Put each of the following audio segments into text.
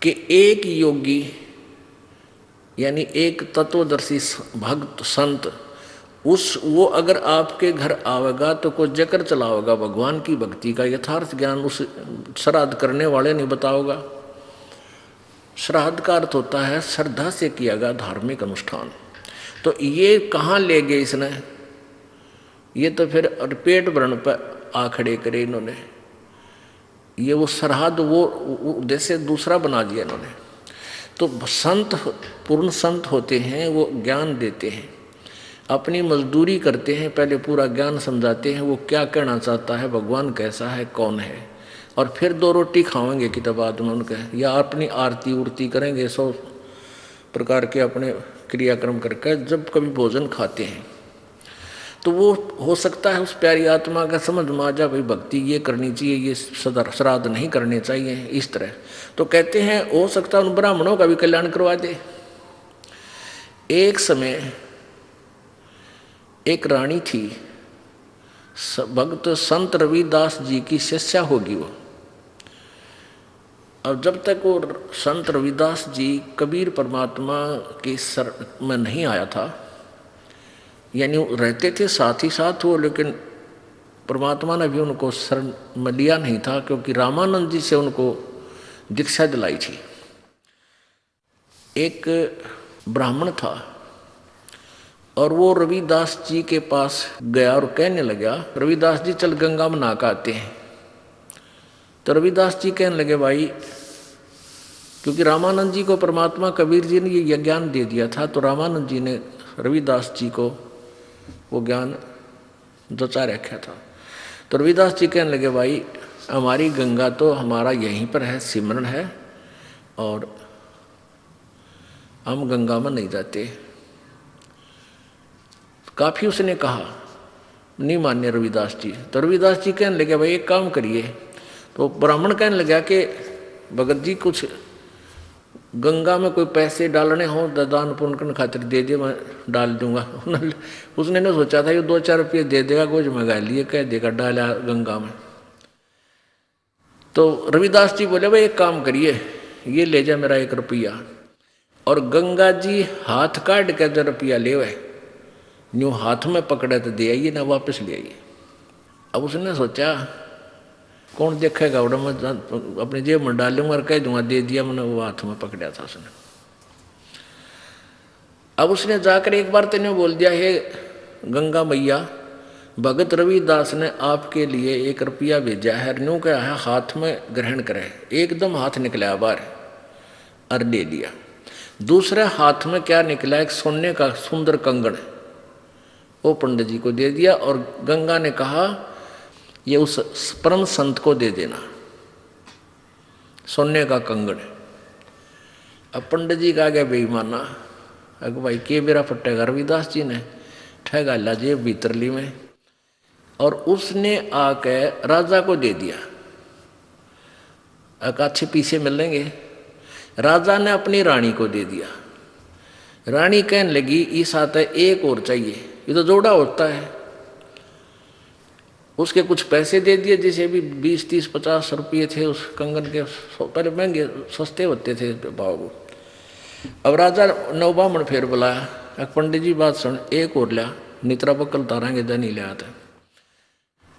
कि एक योगी यानी एक तत्वदर्शी भक्त संत वो अगर आपके घर आवेगा तो कोई जकर चलाओगा भगवान की भक्ति का यथार्थ ज्ञान उस श्राद्ध करने वाले नहीं बताओगा। श्राद्ध का अर्थ होता है श्रद्धा से किया गया धार्मिक अनुष्ठान। तो ये कहाँ ले गए इसने, ये तो फिर पेट भरण पर आ खड़े करे इन्होंने। ये वो श्राद्ध वो उद्देश्य दूसरा बना दिया इन्होंने। तो संत पूर्ण संत होते हैं, वो ज्ञान देते हैं, अपनी मजदूरी करते हैं, पहले पूरा ज्ञान समझाते हैं वो क्या कहना चाहता है, भगवान कैसा है, कौन है, और फिर 2 रोटी खाएंगे कि तब बाद उनके, या अपनी आरती उर्ती करेंगे 100 प्रकार के अपने क्रियाक्रम करके जब कभी भोजन खाते हैं। तो वो हो सकता है उस प्यारी आत्मा का समझ में आ जा भाई भक्ति ये करनी चाहिए, ये श्राद्ध नहीं करने चाहिए इस तरह। तो कहते हैं हो सकता है उन ब्राह्मणों का भी कल्याण करवा दे। एक समय एक रानी थी, भक्त संत रविदास जी की शिष्या होगी वो। अब जब तक वो संत रविदास जी कबीर परमात्मा के सर में नहीं आया था, यानी रहते थे साथ ही साथ वो, लेकिन परमात्मा ने भी उनको शरण में लिया नहीं था, क्योंकि रामानंद जी से उनको दीक्षा दिलाई थी। एक ब्राह्मण था और वो रविदास जी के पास गया और कहने लगा, रविदास जी चल गंगा में नहा के आते हैं। तो रविदास जी कहने लगे भाई, क्योंकि रामानंद जी को परमात्मा कबीर जी ने ये ज्ञान दे दिया था, तो रामानंद जी ने रविदास जी को वो ज्ञान जचा रखा था। तो रविदास जी कहने लगे भाई हमारी गंगा तो हमारा यहीं पर है, सिमरन है, और हम गंगा में नहीं जाते। काफी उसने कहा, नहीं मान्य रविदास जी। तो रविदास जी कहने लगे भाई एक काम करिए। तो ब्राह्मण कहने लगा कि भगत जी कुछ गंगा में कोई पैसे डालने हो दान पुण्य करने खातिर दे दे, मैं डाल दूंगा। उसने नहीं सोचा था ये 2-4 रुपये दे देगा, कुछ मंगा लिए, कह देगा डाला गंगा में। तो रविदास जी बोले भाई एक काम करिए, ये ले जा मेरा 1 रुपया, और गंगा जी हाथ काट के जो रुपया ले वह न्यू हाथ में पकड़े तो दे आइए ना, वापस ले आइए। अब उसने सोचा कौन देखेगा, उड़ा मैं अपने जेब में डालूंगा और कह दूंगा दे दिया, मैंने वो हाथ में पकड़ा था उसने। अब उसने जाकर एक बार तेने बोल दिया, हे गंगा मैया, भगत रविदास ने आपके लिए 1 रुपया भेजा है, न्यू क्या है हाथ में ग्रहण करे। एकदम हाथ निकला बाहर और ले लिया। दूसरे हाथ में क्या निकला, एक सोने का सुंदर कंगन, वो पंडित जी को दे दिया, और गंगा ने कहा ये उस परम संत को दे देना, सोने का कंगन। अब पंडित जी का गया बेईमाना, अगर भाई के बेरा फटेगा, रविदास जी ने ठगा ला जेब भीतर ली में, और उसने आके राजा को दे दिया। अच्छे पीछे मिलेंगे। राजा ने अपनी रानी को दे दिया। रानी कहने लगी इस आता है एक और चाहिए, ये तो जोड़ा होता है। उसके कुछ पैसे दे दिए, जैसे भी 20, 30, 50 रुपये थे उस कंगन के, पहले महंगे सस्ते होते थे भाव। अब राजा नवबामण फिर बुलाया, पंडित जी बात सुन, एक और लिया, नितरा बकल तारांगे दनी ले आते।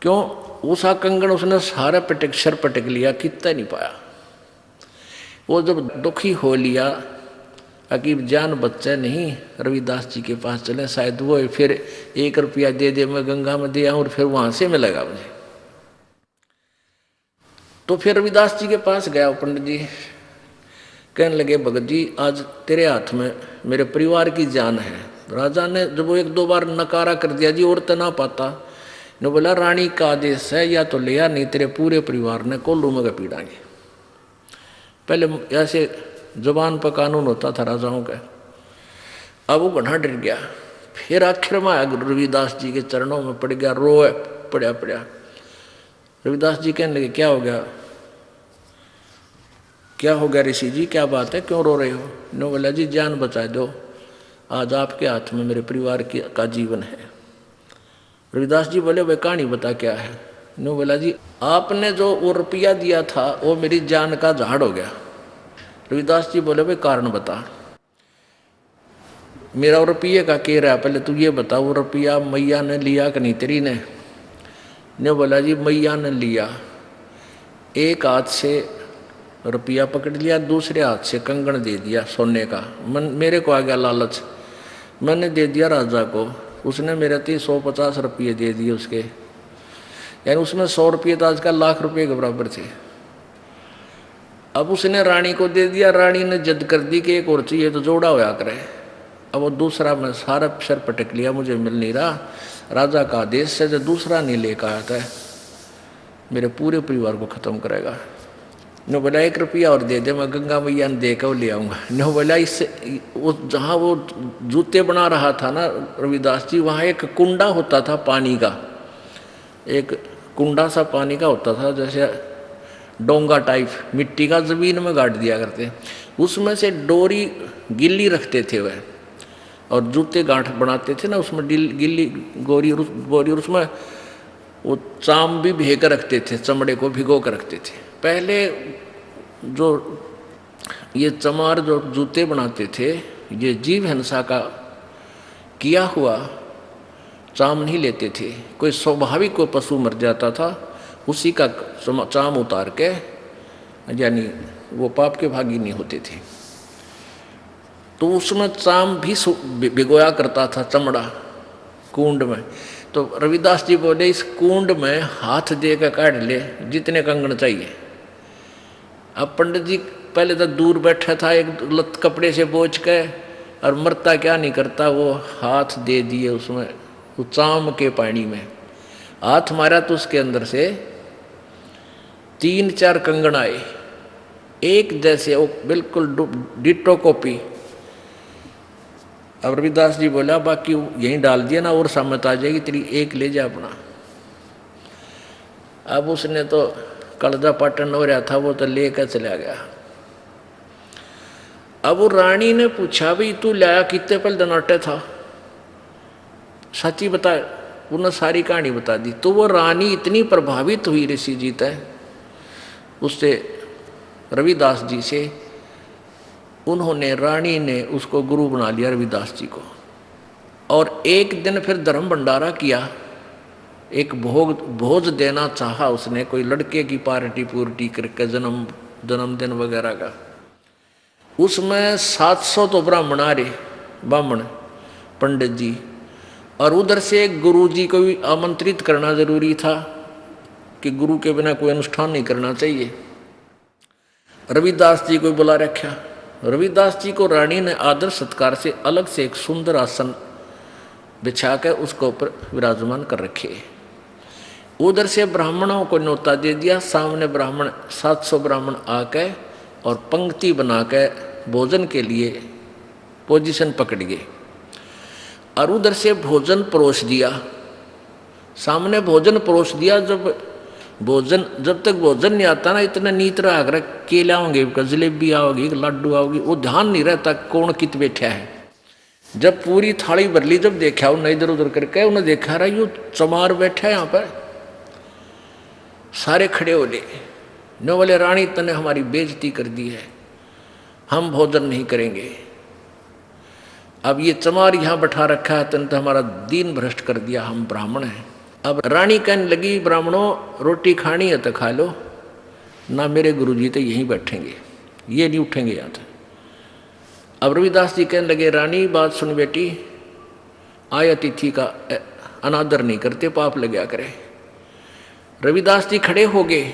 क्यों, उसा कंगन उसने सारा पटक सर पटक लिया, कितना नहीं पाया। वो जब दुखी हो लिया, अकीब जान बच्चा नहीं, रविदास जी के पास चले, शायद वो फिर 1 रुपया दे दे, मैं गंगा में दे आऊं और फिर वहां से मिलेगा मुझे। तो फिर रविदास जी के पास गया पंडित जी, कहने लगे भगत जी आज तेरे हाथ में मेरे परिवार की जान है। राजा ने जब वो 1-2 बार नकारा कर दिया, जी और तो ना पाता, ने बोला रानी का आदेश है, या तो लिया नहीं तेरे पूरे परिवार ने कोल्लू में पीड़ाएंगे। पहले ऐसे जुबान पर कानून होता था राजाओं का। अब वो घना डर गया, फिर आखिर में आया रविदास जी के चरणों में पड़ गया, रोए पड़ा। रविदास जी कहने लगे क्या हो गया, क्या हो गया ऋषि जी, क्या बात है, क्यों रो रहे हो? नो बोला जी जान बचा दो, आज आपके हाथ में मेरे परिवार का जीवन है। रविदास जी बोले भाई कहानी बता क्या है? नो बोला जी आपने जो वो रुपया दिया था वो मेरी जान का झाड़ हो गया, रविदास जी बोले भाई कारण बता, मेरा रुपये का कह रहा है, पहले तू ये बता वो रुपया मैया ने लिया कि नहीं तेरी ने बोला जी मैया ने लिया, एक हाथ से रुपया पकड़ लिया, दूसरे हाथ से कंगन दे दिया सोने का। मेरे को आ गया लालच, मैंने दे दिया राजा को, उसने मेरे 150 रुपये दे दिए उसके, यानी उसमें 100 रुपये तो आजकल लाख रुपये के बराबर थे। अब उसने रानी को दे दिया, रानी ने जिद कर दी कि एक और चाहिए तो जोड़ा होया करे। अब वो दूसरा मैं सारा सर पटक लिया, मुझे मिल नहीं रहा, राजा का आदेश से जो दूसरा नहीं लेकर आया था मेरे पूरे परिवार को खत्म करेगा। न बोला 1 रुपया और दे दे, मैं गंगा मैया ने देकर वो ले आऊँगा। न बोला इससे वो जहाँ वो जूते बना रहा था ना रविदास जी, वहाँ एक कुंडा होता था पानी का, एक कुंडा सा पानी का होता था, जैसे डोंगा टाइप मिट्टी का ज़मीन में गाड़ दिया करते, उसमें से डोरी गिल्ली रखते थे वह, और जूते गांठ बनाते थे ना उसमें गिल्ली गोरी बोरी, और उसमें वो चाम भी भे कर रखते थे, चमड़े को भिगो कर रखते थे। पहले जो ये चमार जो जूते बनाते थे ये जीव हिंसा का किया हुआ चाम नहीं लेते थे, कोई स्वाभाविक कोई पशु मर जाता था उसी का चाम उतार के, यानी वो पाप के भागी नहीं होते थे, तो उसमें चाम भी भिगोया करता था चमड़ा कुंड में। तो रविदास जी बोले इस कुंड में हाथ दे कर काट ले जितने कंगन चाहिए। अब पंडित जी पहले तो दूर बैठा था, एक लत कपड़े से बोझ के, और मरता क्या नहीं करता, वो हाथ दे दिए उसमें, वो चाम के पानी में हाथ मारा तो उसके अंदर से 3-4 कंगन आए, एक जैसे, वो बिल्कुल डिटो कॉपी। अब रविदास जी बोला बाकी यहीं डाल दिया ना, और सामत आ जाएगी तेरी, एक ले जा अपना। अब उसने तो कलजा पाटन हो रहा था, वो तो लेकर चला गया। अब वो रानी ने पूछा भाई तू लाया कितने पल दनाटे था, सच्ची बता, उन्होंने सारी कहानी बता दी। तो वो रानी इतनी प्रभावित हुई ऋषि जी तय उससे, रविदास जी से, उन्होंने रानी ने उसको गुरु बना लिया रविदास जी को। और एक दिन फिर धर्म भंडारा किया, एक भोज देना चाहा उसने, कोई लड़के की पार्टी पूर्टी करके जन्मदिन वगैरह का। उसमें 700 तो ब्राह्मण आ रहे, ब्राह्मण पंडित जी, और उधर से गुरु जी को भी आमंत्रित करना जरूरी था कि गुरु के बिना कोई अनुष्ठान नहीं करना चाहिए। रविदास जी को बुला रखा। रविदास जी को रानी ने आदर सत्कार से अलग से एक सुंदर आसन बिछा कर उसको ऊपर विराजमान कर रखे। उधर से ब्राह्मणों को न्योता दे दिया, सामने ब्राह्मण 700 ब्राह्मण आके और पंक्ति बना के भोजन के लिए पोजीशन पकड़ गए, और उधर से भोजन परोस दिया, सामने भोजन परोस दिया। जब तक भोजन नहीं आता ना, इतना नीत रहा केला होंगे, जलेबी आओगी, लड्डू आओगी, वो ध्यान नहीं रहता कौन कित बैठा है। जब पूरी थाली भर ली, जब देखा उन्हें इधर उधर करके, उन्हें देखा रहा यू चमार बैठा है यहाँ पर, सारे खड़े हो ले, न बोले रानी तने हमारी बेइज्जती कर दी है, हम भोजन नहीं करेंगे। अब ये चमार यहाँ बैठा रखा है, तने तो हमारा दीन भ्रष्ट कर दिया, हम ब्राह्मण हैं। अब रानी कहने लगी ब्राह्मणों रोटी खानी है तो खा लो ना, मेरे गुरुजी तो यहीं बैठेंगे, ये नहीं उठेंगे यहाँ से। अब रविदास जी कहने लगे रानी बात सुन बेटी, आय अतिथि का अनादर नहीं करते, पाप लग गया करे। रविदास जी खड़े हो गए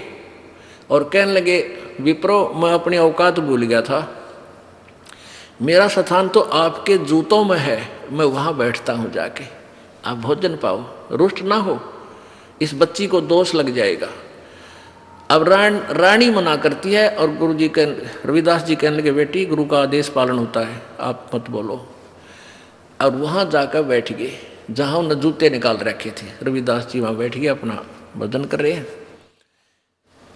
और कहने लगे विप्रो मैं अपनी औकात भूल गया था, मेरा स्थान तो आपके जूतों में है, मैं वहाँ बैठता हूँ जाके, आप भोजन पाओ, रुष्ट ना हो, इस बच्ची को दोष लग जाएगा। अब रानी मना करती है और गुरुजी के रविदास जी कहने लगे बेटी गुरु का आदेश पालन होता है, आप मत बोलो। और वहाँ जाकर बैठ गए जहाँ उन्हें जूते निकाल रखे थे। रविदास जी वहाँ बैठ गए, अपना भोजन कर रहे हैं।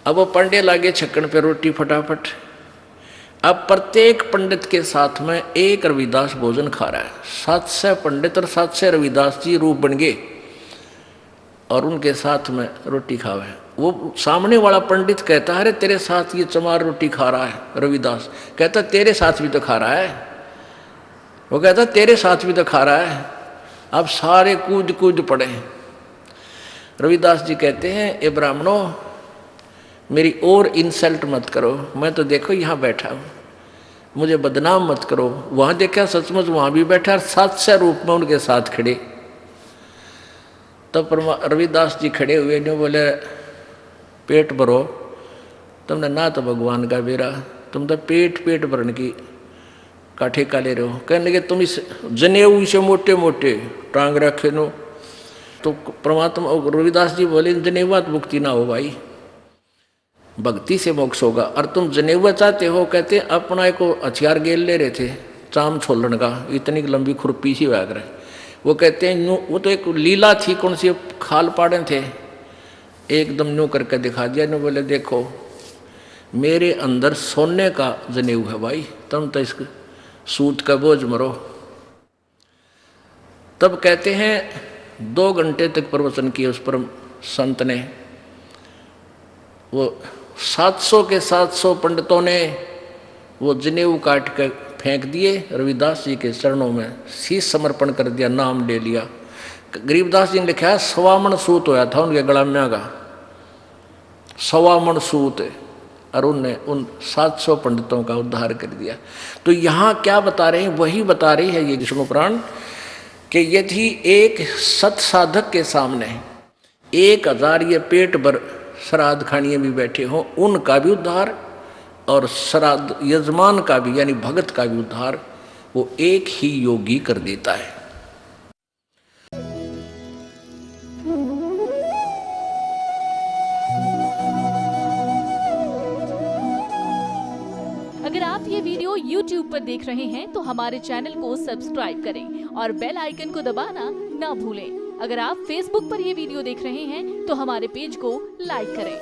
अब वो पंडे लागे छक्कन पे रोटी फटाफट। अब प्रत्येक पंडित के साथ में एक रविदास भोजन खा रहा है। 700 पंडित और 700 रविदास जी रूप बन गए। और उनके साथ में रोटी खावे। वो सामने वाला पंडित कहता है, अरे तेरे साथ ये चमार रोटी खा रहा है। रविदास कहता तेरे साथ भी तो खा रहा है। वो कहता तेरे साथ भी तो खा रहा है। अब सारे कूद कूद पड़े। रविदास जी कहते हैं, ए ब्राह्मणों, मेरी और इंसल्ट मत करो, मैं तो देखो यहाँ बैठा हूँ, मुझे बदनाम मत करो। वहाँ देखा सचमुच वहाँ भी बैठा और सातस्य रूप में उनके साथ खड़े। तब रविदास जी खड़े हुए ने बोले, पेट भरो, तुमने ना तो भगवान का बेरा, तुम तो पेट भरने की का ठेका ले रहे हो। कहने लगे तुम इस जनेऊ से मोटे मोटे टांग रखे नो। तो परमात्मा रविदास जी बोले, जनेवा तो मुक्ति ना हो भाई, भक्ति से मोक्ष होगा। और तुम जनेवा चाहते हो, कहते अपना को हथियार गेल ले रहे थे चाम छोलन का, इतनी लंबी खुरपी सी वैग रहे। वो कहते हैं यूँ, वो तो एक लीला थी, कौन सी खाल पाड़े थे, एकदम न्यू करके दिखा दिया। न्यू बोले देखो मेरे अंदर सोने का जनेऊ है भाई, तुम तो इस सूत का बोझ मरो। तब कहते हैं 2 घंटे तक प्रवचन किए उस परम संत ने। वो 700 के 700 पंडितों ने वो जनेऊ काट कर फेंक दिए, रविदास जी के चरणों में शीश समर्पण कर दिया, नाम ले लिया। गरीबदास जी ने लिखा है 1.25 मन सूत होया था उनके गलाम्या का, 1.25 मन सूत, और उनने उन 700 पंडितों का उद्धार कर दिया। तो यहाँ क्या बता रहे हैं, वही बता रही है ये विष्णु पुराण कि यदि एक सत साधक के सामने 1000 ये पेट भर श्राद्ध खानिए भी बैठे हों, उनका भी उद्धार और श्राद्ध यजमान का भी यानी भगत का भी उद्धार वो एक ही योगी कर देता है। अगर आप ये वीडियो YouTube पर देख रहे हैं तो हमारे चैनल को सब्सक्राइब करें और बेल आइकन को दबाना ना भूलें। अगर आप Facebook पर ये वीडियो देख रहे हैं तो हमारे पेज को लाइक करें।